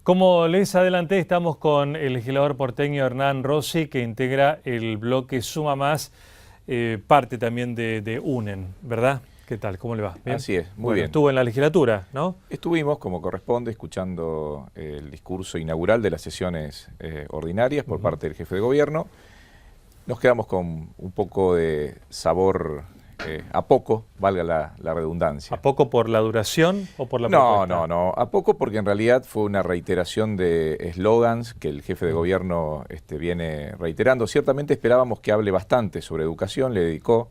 Como les adelanté, estamos con el legislador porteño Hernán Rossi, que integra el bloque Suma Más, parte también de UNEN, ¿verdad? ¿Qué tal? ¿Cómo le va? ¿Bien? Así es, muy Bueno, bien. estuvo en la legislatura, ¿no? Estuvimos, como corresponde, escuchando el discurso inaugural de las sesiones ordinarias por parte del jefe de gobierno. Nos quedamos con un poco de sabor a poco, valga la redundancia. ¿A poco por la duración o por la No, propuesta? no, a poco porque en realidad fue una reiteración de eslogans que el jefe de gobierno viene reiterando. Ciertamente esperábamos que hable bastante sobre educación, le dedicó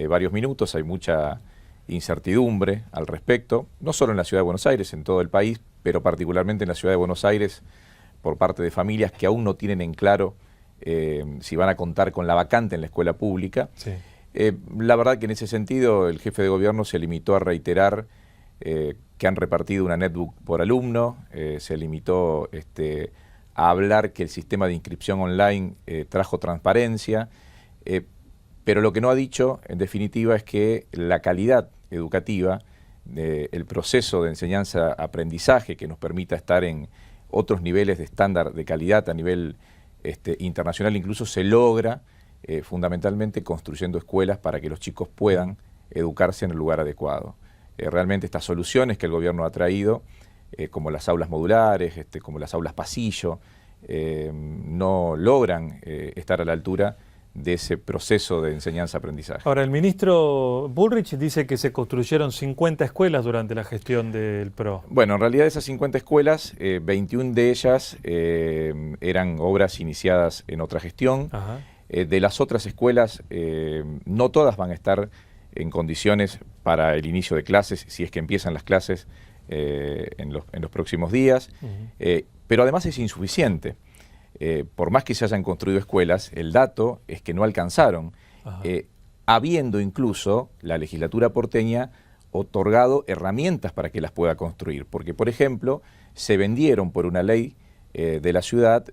varios minutos, hay mucha incertidumbre al respecto, no solo en la Ciudad de Buenos Aires, en todo el país, pero particularmente en la Ciudad de Buenos Aires por parte de familias que aún no tienen en claro si van a contar con la vacante en la escuela pública. Sí. La verdad que en ese sentido el jefe de gobierno se limitó a reiterar que han repartido una netbook por alumno, se limitó a hablar que el sistema de inscripción online trajo transparencia, pero lo que no ha dicho, en definitiva, es que la calidad educativa, el proceso de enseñanza-aprendizaje que nos permita estar en otros niveles de estándar de calidad a nivel internacional, incluso se logra fundamentalmente construyendo escuelas para que los chicos puedan educarse en el lugar adecuado. Realmente estas soluciones que el gobierno ha traído, como las aulas modulares, como las aulas pasillo, no logran estar a la altura de ese proceso de enseñanza-aprendizaje. Ahora, el ministro Bullrich dice que se construyeron 50 escuelas durante la gestión del PRO. Bueno, en realidad esas 50 escuelas, 21 de ellas eran obras iniciadas en otra gestión. Ajá. De las otras escuelas, no todas van a estar en condiciones para el inicio de clases, si es que empiezan las clases en los próximos días, pero además es insuficiente. Por más que se hayan construido escuelas, el dato es que no alcanzaron, habiendo incluso la legislatura porteña otorgado herramientas para que las pueda construir, porque por ejemplo se vendieron por una ley de la ciudad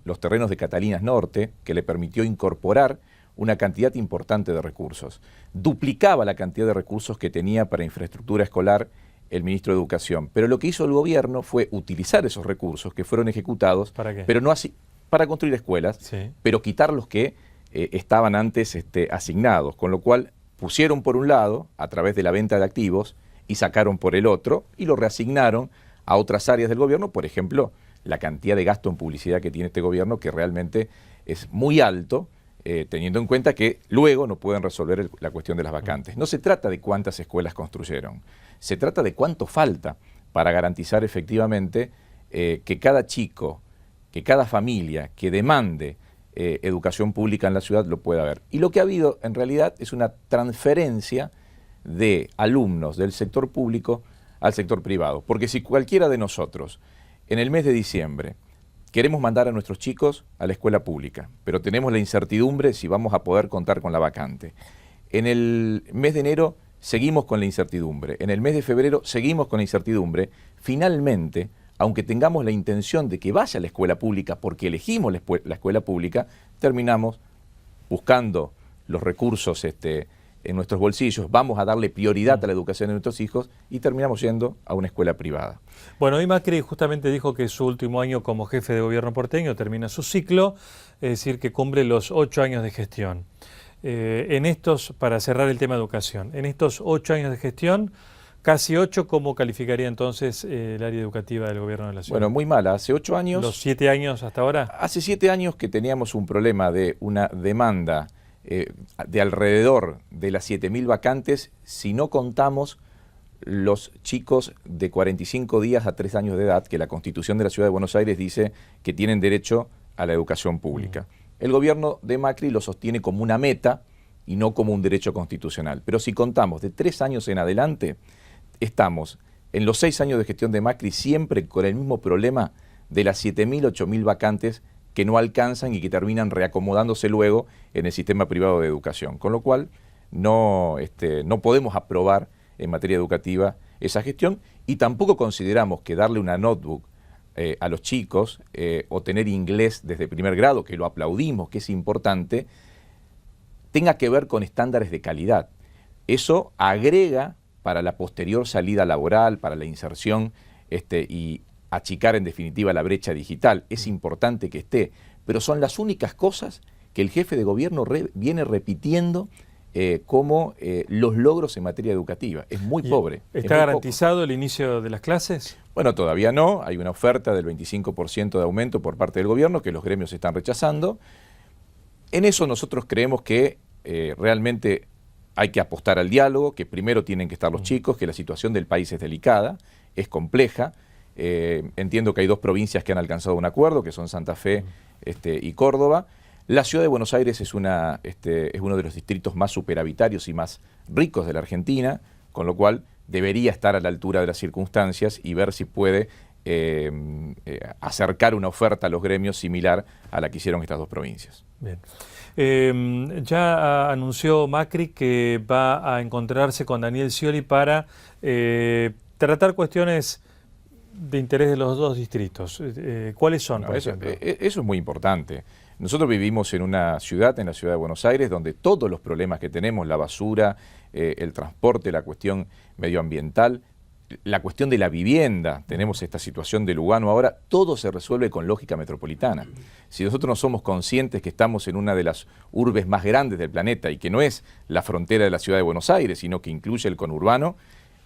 los terrenos de Catalinas Norte, que le permitió incorporar una cantidad importante de recursos. Duplicaba la cantidad de recursos que tenía para infraestructura escolar el ministro de Educación. Pero lo que hizo el gobierno fue utilizar esos recursos que fueron ejecutados, ¿Para qué? pero no así para construir escuelas, Sí. pero quitar los que estaban antes asignados, con lo cual pusieron por un lado a través de la venta de activos y sacaron por el otro y lo reasignaron a otras áreas del gobierno, por ejemplo, la cantidad de gasto en publicidad que tiene este gobierno, que realmente es muy alto, teniendo en cuenta que luego no pueden resolver la cuestión de las vacantes. No se trata de cuántas escuelas construyeron, se trata de cuánto falta para garantizar efectivamente que cada chico, que cada familia que demande educación pública en la ciudad lo pueda ver. Y lo que ha habido en realidad es una transferencia de alumnos del sector público al sector privado. Porque si cualquiera de nosotros en el mes de diciembre queremos mandar a nuestros chicos a la escuela pública, pero tenemos la incertidumbre si vamos a poder contar con la vacante. En el mes de enero seguimos con la incertidumbre. En el mes de febrero seguimos con la incertidumbre. Finalmente, aunque tengamos la intención de que vaya a la escuela pública porque elegimos la escuela pública, terminamos buscando los recursos en nuestros bolsillos, vamos a darle prioridad a la educación de nuestros hijos y terminamos yendo a una escuela privada. Bueno, hoy Macri justamente dijo que su último año como jefe de gobierno porteño termina su ciclo, es decir, que cumple los 8 años de gestión. Para cerrar el tema de educación, en estos 8 años de gestión, casi 8, ¿cómo calificaría entonces el área educativa del gobierno de la ciudad? Bueno, muy mala. Hace 8 años... ¿Los 7 años hasta ahora? Hace 7 años que teníamos un problema de una demanda de alrededor de las 7.000 vacantes, si no contamos los chicos de 45 días a 3 años de edad, que la Constitución de la Ciudad de Buenos Aires dice que tienen derecho a la educación pública. El gobierno de Macri lo sostiene como una meta y no como un derecho constitucional. Pero si contamos de 3 años en adelante, estamos en los 6 años de gestión de Macri siempre con el mismo problema de las 7.000, 8.000 vacantes que no alcanzan y que terminan reacomodándose luego en el sistema privado de educación. Con lo cual no podemos aprobar en materia educativa esa gestión y tampoco consideramos que darle una notebook a los chicos o tener inglés desde primer grado, que lo aplaudimos, que es importante, tenga que ver con estándares de calidad. Eso agrega para la posterior salida laboral, para la inserción y achicar en definitiva la brecha digital, es importante que esté, pero son las únicas cosas que el jefe de gobierno viene repitiendo como los logros en materia educativa. Es muy pobre. ¿Está garantizado el inicio de las clases? Bueno, todavía no. Hay una oferta del 25% de aumento por parte del gobierno que los gremios están rechazando. En eso nosotros creemos que realmente hay que apostar al diálogo, que primero tienen que estar los chicos, que la situación del país es delicada, es compleja. Entiendo que hay 2 provincias que han alcanzado un acuerdo, que son Santa Fe y Córdoba. La ciudad de Buenos Aires es uno de los distritos más superavitarios y más ricos de la Argentina, con lo cual debería estar a la altura de las circunstancias y ver si puede acercar una oferta a los gremios similar a la que hicieron estas 2 provincias. Bien. Ya anunció Macri que va a encontrarse con Daniel Scioli para tratar cuestiones de interés de los 2 distritos. ¿Cuáles son, por ejemplo? Eso es muy importante. Nosotros vivimos en una ciudad, en la ciudad de Buenos Aires, donde todos los problemas que tenemos, la basura, el transporte, la cuestión medioambiental, la cuestión de la vivienda, tenemos esta situación de Lugano ahora, todo se resuelve con lógica metropolitana. Si nosotros no somos conscientes que estamos en una de las urbes más grandes del planeta y que no es la frontera de la ciudad de Buenos Aires, sino que incluye el conurbano,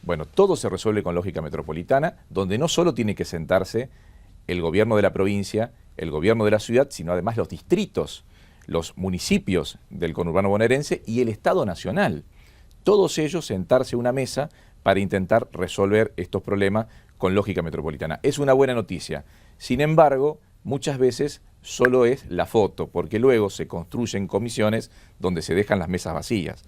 bueno, todo se resuelve con lógica metropolitana, donde no solo tiene que sentarse el gobierno de la provincia, el gobierno de la ciudad, sino además los distritos, los municipios del conurbano bonaerense y el Estado Nacional. Todos ellos sentarse a una mesa para intentar resolver estos problemas con lógica metropolitana. Es una buena noticia. Sin embargo, muchas veces solo es la foto, porque luego se construyen comisiones donde se dejan las mesas vacías,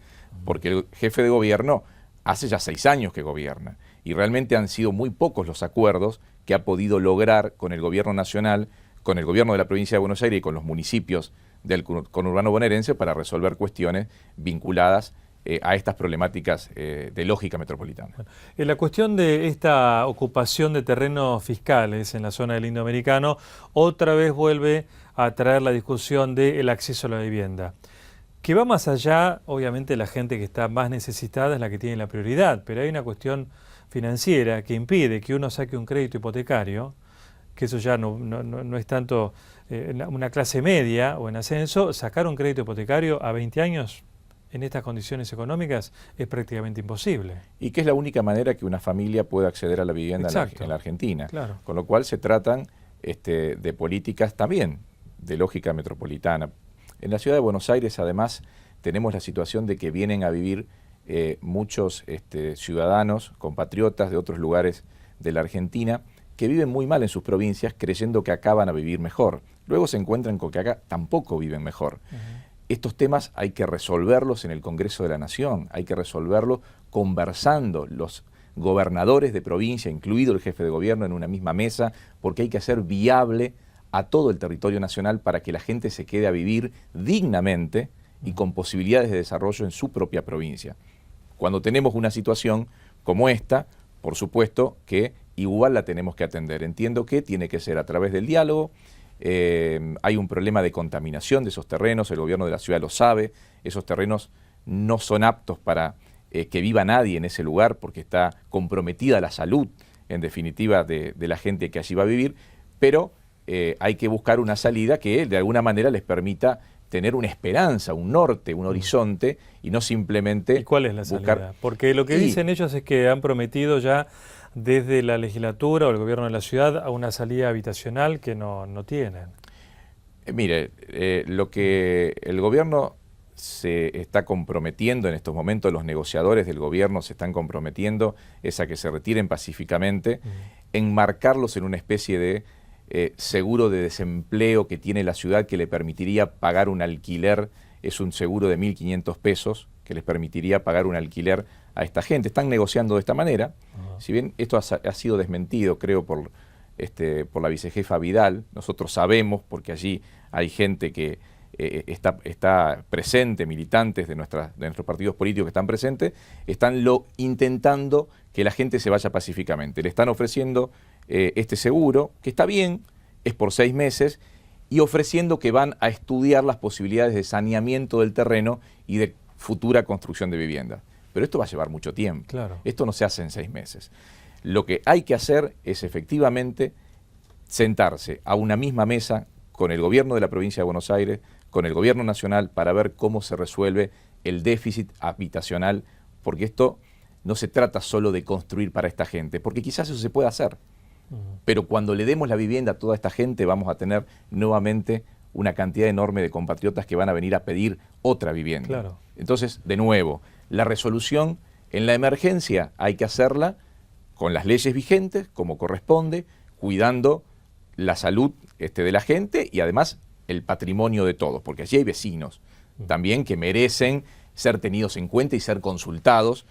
porque el jefe de gobierno hace ya 6 años que gobierna y realmente han sido muy pocos los acuerdos que ha podido lograr con el gobierno nacional, con el gobierno de la provincia de Buenos Aires y con los municipios del conurbano bonaerense para resolver cuestiones vinculadas a estas problemáticas de lógica metropolitana. Bueno, en la cuestión de esta ocupación de terrenos fiscales en la zona del Indoamericano, otra vez vuelve a traer la discusión del acceso a la vivienda, que va más allá. Obviamente la gente que está más necesitada es la que tiene la prioridad, pero hay una cuestión financiera que impide que uno saque un crédito hipotecario, que eso ya no es tanto una clase media o en ascenso. Sacar un crédito hipotecario a 20 años en estas condiciones económicas es prácticamente imposible. Y que es la única manera que una familia pueda acceder a la vivienda en la Argentina. Claro. Con lo cual se tratan de políticas también de lógica metropolitana. En la ciudad de Buenos Aires, además, tenemos la situación de que vienen a vivir muchos ciudadanos, compatriotas de otros lugares de la Argentina, que viven muy mal en sus provincias creyendo que acá van a vivir mejor. Luego se encuentran con que acá tampoco viven mejor. Estos temas hay que resolverlos en el Congreso de la Nación, hay que resolverlos conversando los gobernadores de provincia, incluido el jefe de gobierno, en una misma mesa, porque hay que hacer viable a todo el territorio nacional para que la gente se quede a vivir dignamente y con posibilidades de desarrollo en su propia provincia. Cuando tenemos una situación como esta, por supuesto que igual la tenemos que atender. Entiendo que tiene que ser a través del diálogo. Hay un problema de contaminación de esos terrenos, el gobierno de la ciudad lo sabe, esos terrenos no son aptos para que viva nadie en ese lugar porque está comprometida la salud, en definitiva, de la gente que allí va a vivir, pero hay que buscar una salida que de alguna manera les permita tener una esperanza, un norte, un horizonte y no simplemente... ¿Y cuál es la salida? Porque lo que dicen ellos es que han prometido ya desde la legislatura o el gobierno de la ciudad a una salida habitacional que no tienen. Mire, lo que el gobierno se está comprometiendo en estos momentos, los negociadores del gobierno se están comprometiendo, es a que se retiren pacíficamente, enmarcarlos en una especie de seguro de desempleo que tiene la ciudad que le permitiría pagar un alquiler, es un seguro de 1.500 pesos que les permitiría pagar un alquiler a esta gente. Están negociando de esta manera, si bien esto ha sido desmentido, creo, por la vicejefa Vidal. Nosotros sabemos, porque allí hay gente que está presente, militantes de nuestros partidos políticos que están presentes, están intentando que la gente se vaya pacíficamente. Le están ofreciendo este seguro, que está bien, es por 6 meses, y ofreciendo que van a estudiar las posibilidades de saneamiento del terreno y de futura construcción de vivienda. Pero esto va a llevar mucho tiempo. Claro. Esto no se hace en 6 meses. Lo que hay que hacer es efectivamente sentarse a una misma mesa con el gobierno de la provincia de Buenos Aires, con el gobierno nacional, para ver cómo se resuelve el déficit habitacional, porque esto no se trata solo de construir para esta gente, porque quizás eso se pueda hacer, pero cuando le demos la vivienda a toda esta gente vamos a tener nuevamente una cantidad enorme de compatriotas que van a venir a pedir otra vivienda. Claro. Entonces, de nuevo, la resolución en la emergencia hay que hacerla con las leyes vigentes, como corresponde, cuidando la salud de la gente y además el patrimonio de todos, porque allí hay vecinos también que merecen ser tenidos en cuenta y ser consultados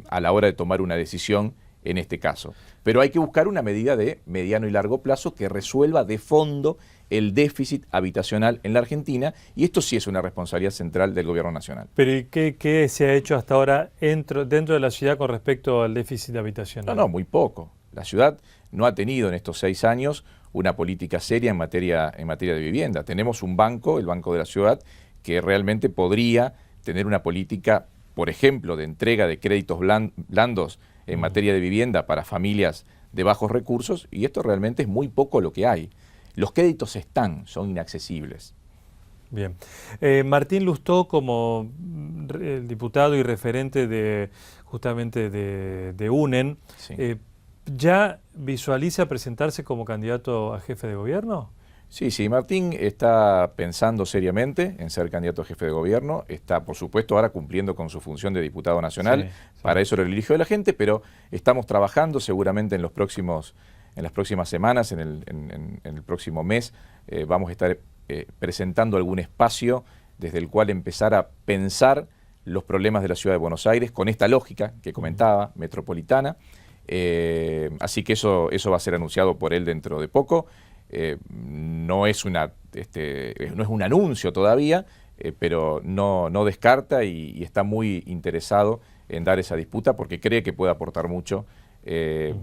a la hora de tomar una decisión en este caso. Pero hay que buscar una medida de mediano y largo plazo que resuelva de fondo el déficit habitacional en la Argentina, y esto sí es una responsabilidad central del gobierno nacional. Pero ¿y qué se ha hecho hasta ahora dentro de la ciudad con respecto al déficit habitacional? No, muy poco. La ciudad no ha tenido en estos 6 años una política seria en materia de vivienda. Tenemos un banco, el Banco de la Ciudad, que realmente podría tener una política, por ejemplo, de entrega de créditos blandos en materia de vivienda para familias de bajos recursos, y esto realmente es muy poco lo que hay. Los créditos son inaccesibles. Bien. Martín Lustó, como el diputado y referente justamente de UNEN, Sí. ¿Ya visualiza presentarse como candidato a jefe de gobierno? Sí, Martín está pensando seriamente en ser candidato a jefe de gobierno, está por supuesto ahora cumpliendo con su función de diputado nacional, sí. Para eso lo eligió la gente, pero estamos trabajando seguramente en las próximas semanas, en el próximo mes, vamos a estar presentando algún espacio desde el cual empezar a pensar los problemas de la ciudad de Buenos Aires con esta lógica que comentaba, metropolitana. Así que eso va a ser anunciado por él dentro de poco. No es un anuncio todavía, pero no descarta y está muy interesado en dar esa disputa porque cree que puede aportar mucho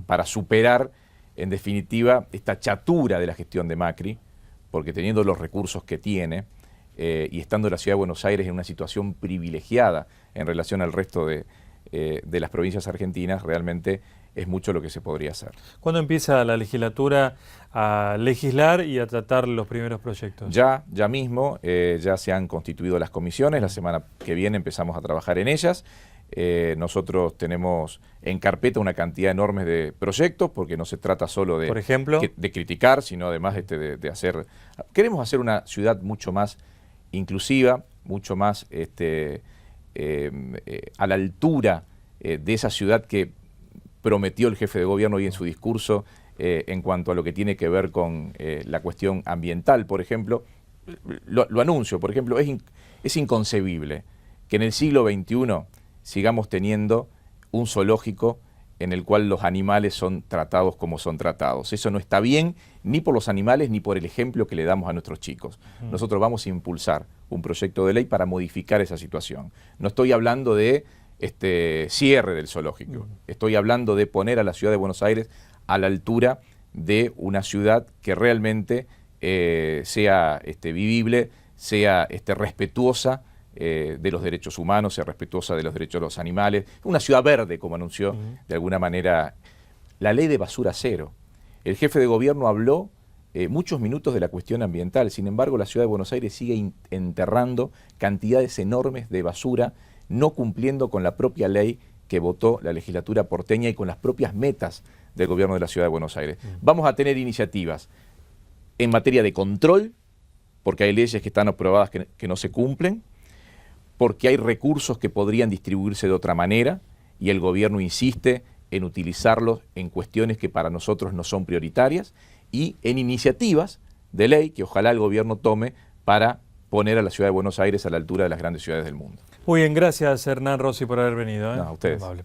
para superar, en definitiva, esta chatura de la gestión de Macri, porque teniendo los recursos que tiene y estando la ciudad de Buenos Aires en una situación privilegiada en relación al resto de las provincias argentinas, realmente es mucho lo que se podría hacer. ¿Cuándo empieza la legislatura a legislar y a tratar los primeros proyectos? Ya mismo, ya se han constituido las comisiones, la semana que viene empezamos a trabajar en ellas. Nosotros tenemos en carpeta una cantidad enorme de proyectos, porque no se trata solo de, por ejemplo, de criticar, sino además de hacer... Queremos hacer una ciudad mucho más inclusiva, mucho más a la altura de esa ciudad que prometió el jefe de gobierno hoy en su discurso en cuanto a lo que tiene que ver con la cuestión ambiental, por ejemplo. Lo anuncio, por ejemplo, es inconcebible que en el siglo XXI sigamos teniendo un zoológico en el cual los animales son tratados como son tratados. Eso no está bien ni por los animales ni por el ejemplo que le damos a nuestros chicos. Nosotros vamos a impulsar un proyecto de ley para modificar esa situación. No estoy hablando de cierre del zoológico. Estoy hablando de poner a la ciudad de Buenos Aires a la altura de una ciudad que realmente sea vivible, sea respetuosa de los derechos humanos, sea respetuosa de los derechos de los animales. Una ciudad verde, como anunció de alguna manera la ley de basura cero. El jefe de gobierno habló muchos minutos de la cuestión ambiental, sin embargo la ciudad de Buenos Aires sigue enterrando cantidades enormes de basura, no cumpliendo con la propia ley que votó la legislatura porteña y con las propias metas del gobierno de la ciudad de Buenos Aires. Vamos a tener iniciativas en materia de control, porque hay leyes que están aprobadas que no se cumplen, porque hay recursos que podrían distribuirse de otra manera y el gobierno insiste en utilizarlos en cuestiones que para nosotros no son prioritarias, y en iniciativas de ley que ojalá el gobierno tome para poner a la ciudad de Buenos Aires a la altura de las grandes ciudades del mundo. Muy bien, gracias Hernán Rossi por haber venido. No, a ustedes. Amable.